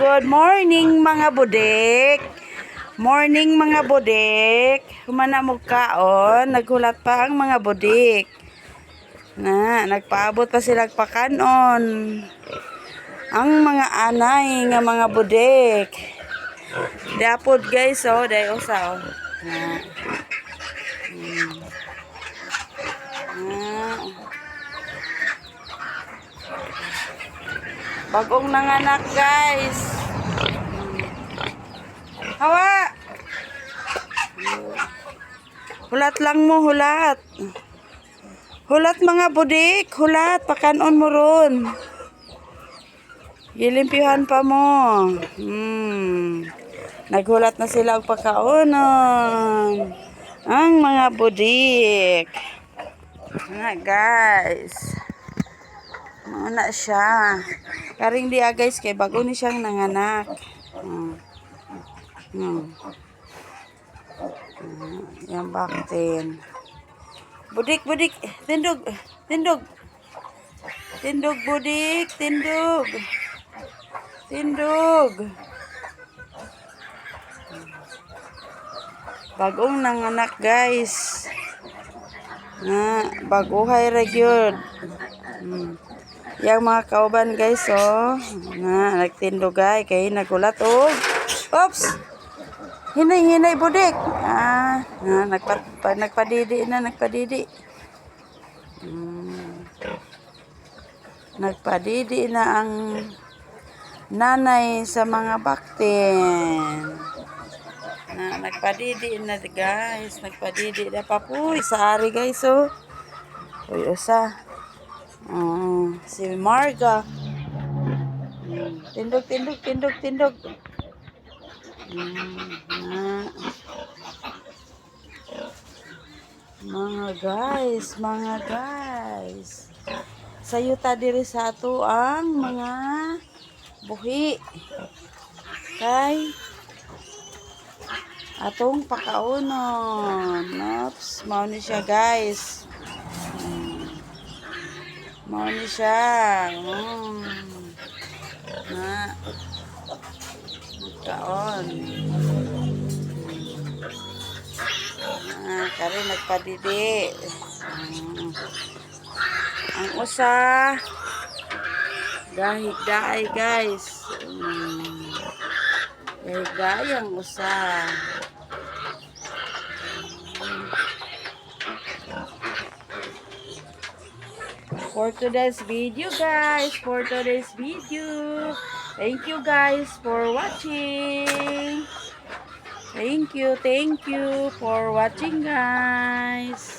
Good morning mga budik. Morning mga budik. Humana mo kaon, naghulat pa ang mga budik. Nagpaabot pa sila pakanon. Ang mga anay nga mga budik. Diapod guys, oh, dayo sa oh. Bagong nanganak guys. Hawa. Hulat lang mo, hulat. Hulat mga budik, hulat. Pakanon mo ron. Gilimpihan pa mo. Naghulat na sila ang pagkaonon. Ang mga budik. Guys. Mana siya. Karing dia guys kay bago ni siyang nanganak. Yang baktin. Budik, budik, tindog, tindog. Tindog budik, tindog. Tindog. Bagong nanganak guys. Baguhay ra gyud. Yang mga kauban guys, oh. Nagtindog ay kay nagulat, oh. Oops! Hinay budik. Nagpadidi na, nagpadidi. Nagpadidi na ang nanay sa mga baktin. Nagpadidi na guys, nagpadidi na pa po. Sa ari guys, oh. Uy, usa. Si Marga. Tindog, tindog, tindog, tindog. Mga guys. Sayuta diri sa ato ang mga buhi. Kay atong pakaunon. Oops, mao ni siya guys. Mao ni siya. Kaon. Kari nagpadidi. Ang usa gahigdaay guys. Gahigdaay ang usa. For today's video guys, thank you guys for watching. Thank you for watching guys.